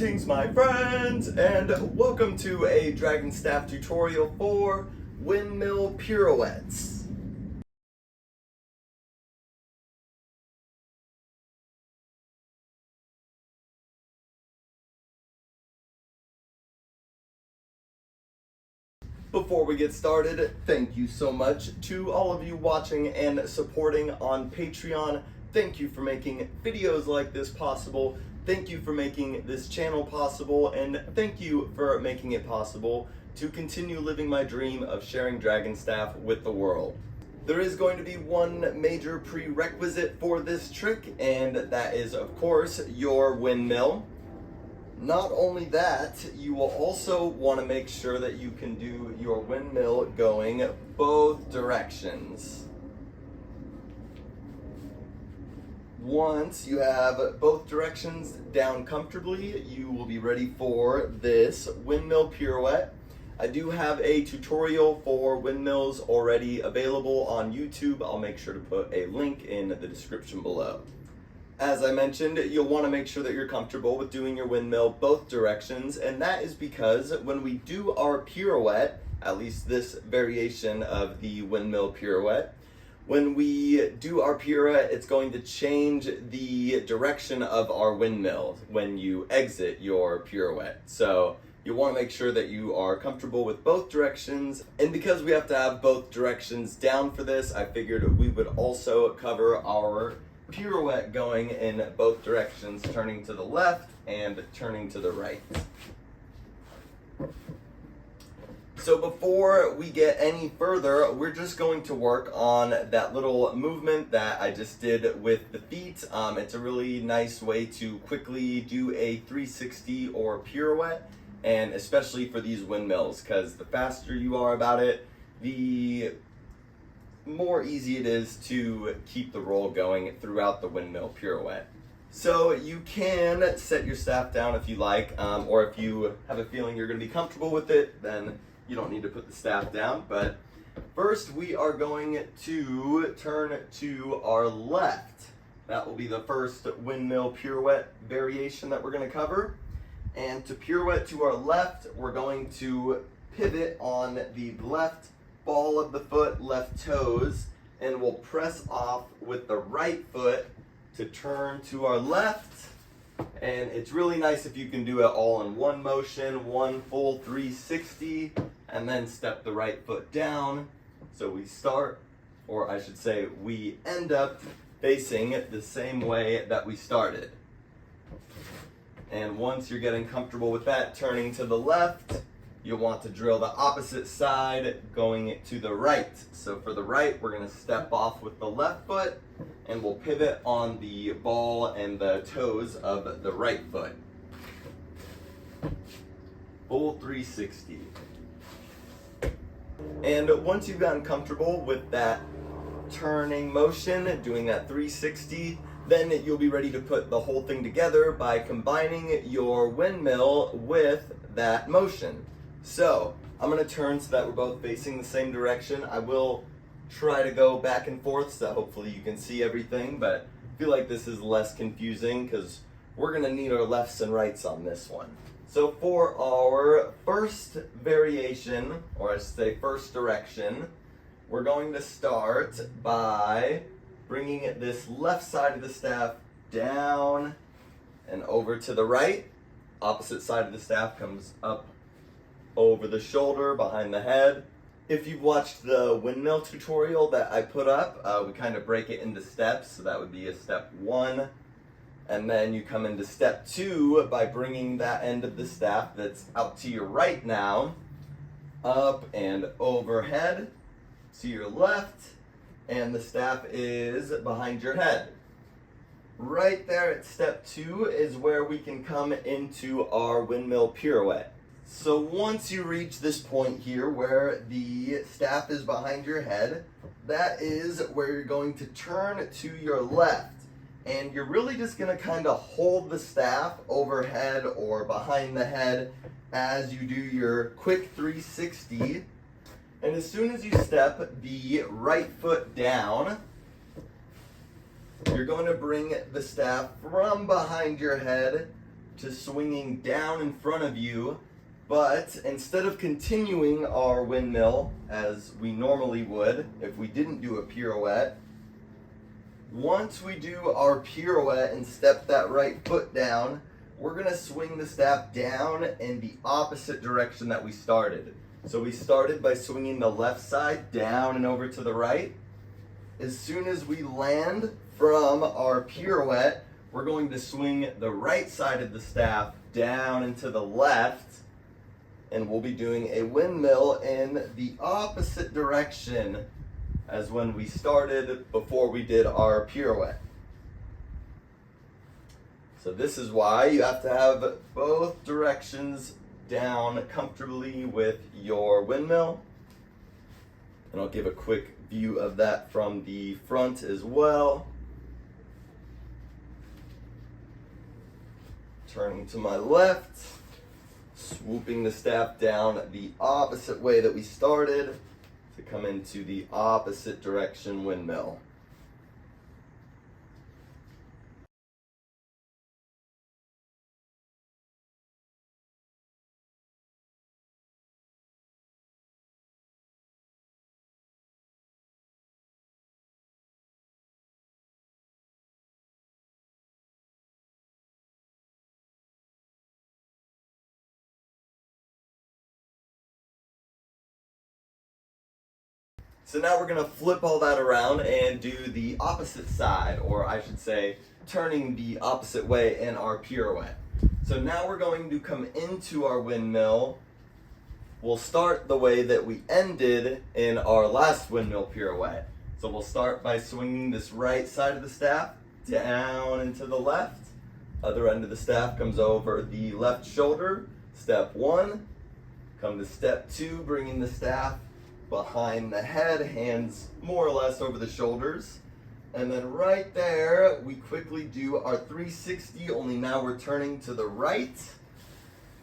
Greetings my friends, and welcome to a Dragonstaff tutorial for Windmill Pirouettes. Before we get started, thank you so much to all of you watching and supporting on Patreon. Thank you for making videos like this possible. Thank you for making this channel possible, and thank you for making it possible to continue living my dream of sharing Dragonstaff with the world. There is going to be one major prerequisite for this trick, and that is, of course, your windmill. Not only that, you will also want to make sure that you can do your windmill going both directions. Once you have both directions down comfortably, you will be ready for this windmill pirouette. I do have a tutorial for windmills already available on YouTube. I'll make sure to put a link in the description below. As I mentioned, you'll want to make sure that you're comfortable with doing your windmill both directions, and that is because when we do our pirouette, at least this variation of the windmill pirouette, when we do our pirouette, it's going to change the direction of our windmill when you exit your pirouette. So you want to make sure that you are comfortable with both directions. And because we have to have both directions down for this, I figured we would also cover our pirouette going in both directions, turning to the left and turning to the right. So before we get any further, we're just going to work on that little movement that I just did with the feet. It's a really nice way to quickly do a 360 or pirouette, and especially for these windmills, because the faster you are about it, the more easy it is to keep the roll going throughout the windmill pirouette. So you can set your staff down if you like, or if you have a feeling you're going to be comfortable with it, then you don't need to put the staff down. But first we are going to turn to our left. That will be the first windmill pirouette variation that we're going to cover. And to pirouette to our left, we're going to pivot on the left ball of the foot, left toes, and we'll press off with the right foot to turn to our left. And it's really nice if you can do it all in one motion, one full 360, and then step the right foot down. So we start, or I should say, we end up facing the same way that we started. And once you're getting comfortable with that, turning to the left, you'll want to drill the opposite side going to the right. So for the right, we're going to step off with the left foot, and we'll pivot on the ball and the toes of the right foot. Full 360. And once you've gotten comfortable with that turning motion, doing that 360, then you'll be ready to put the whole thing together by combining your windmill with that motion. So I'm going to turn so that we're both facing the same direction. I will try to go back and forth so hopefully you can see everything, but I feel like this is less confusing because we're going to need our lefts and rights on this one. So for our first variation, or I should say first direction, we're going to start by bringing this left side of the staff down and over to the right. Opposite side of the staff comes up over the shoulder, behind the head. If you've watched the windmill tutorial that I put up, we kind of break it into steps. So that would be a step 1. And then you come into step 2 by bringing that end of the staff that's out to your right now, up and overhead to your left, and the staff is behind your head. Right there at step 2 is where we can come into our windmill pirouette. So once you reach this point here where the staff is behind your head, that is where you're going to turn to your left. And you're really just going to kind of hold the staff overhead or behind the head as you do your quick 360. And as soon as you step the right foot down, you're going to bring the staff from behind your head to swinging down in front of you, but instead of continuing our windmill as we normally would if we didn't do a pirouette, once we do our pirouette and step that right foot down, we're gonna swing the staff down in the opposite direction that we started. So we started by swinging the left side down and over to the right. As soon as we land from our pirouette, we're going to swing the right side of the staff down and to the left, and we'll be doing a windmill in the opposite direction as when we started before we did our pirouette. So this is why you have to have both directions down comfortably with your windmill. And I'll give a quick view of that from the front as well. Turning to my left, swooping the staff down the opposite way that we started to come into the opposite direction windmill. So now we're gonna flip all that around and do the opposite side, or I should say, turning the opposite way in our pirouette. So now we're going to come into our windmill. We'll start the way that we ended in our last windmill pirouette. So we'll start by swinging this right side of the staff down and to the left. Other end of the staff comes over the left shoulder. Step one. Come to step two, bringing the staff behind the head, hands more or less over the shoulders. And then right there, we quickly do our 360, only now we're turning to the right.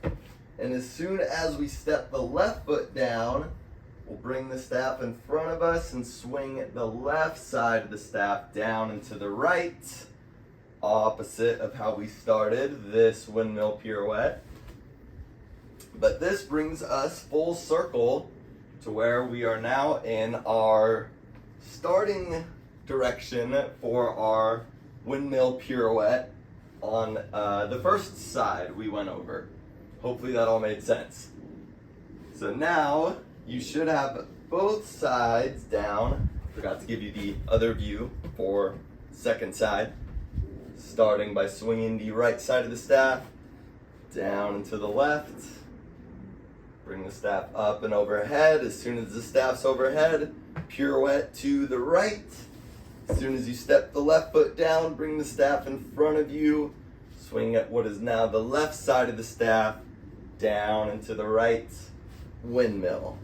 And as soon as we step the left foot down, we'll bring the staff in front of us and swing the left side of the staff down and to the right, opposite of how we started this windmill pirouette. But this brings us full circle to where we are now in our starting direction for our windmill pirouette on the first side we went over. Hopefully that all made sense. So now you should have both sides down. Forgot to give you the other view for second side. Starting by swinging the right side of the staff down and to the left. Bring the staff up and overhead. As soon as the staff's overhead, pirouette to the right. As soon as you step the left foot down, bring the staff in front of you. Swing at what is now the left side of the staff, down and to the right, windmill.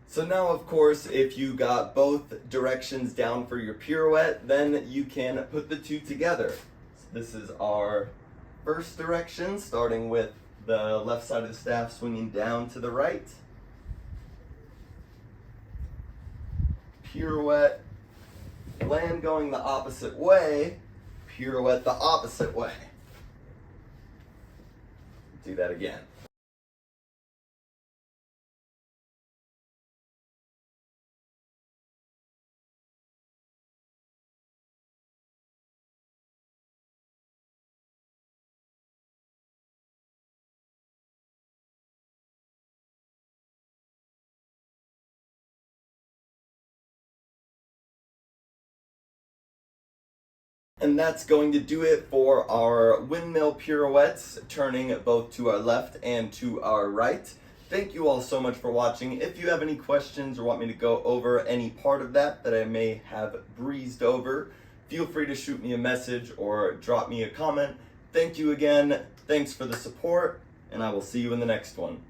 So now, of course, if you got both directions down for your pirouette, then you can put the two together. So this is our first direction, starting with the left side of the staff swinging down to the right. Pirouette, land going the opposite way, pirouette the opposite way. Do that again. And that's going to do it for our windmill pirouettes, turning both to our left and to our right. Thank you all so much for watching. If you have any questions or want me to go over any part of that I may have breezed over, feel free to shoot me a message or drop me a comment. Thank you again. Thanks for the support, and I will see you in the next one.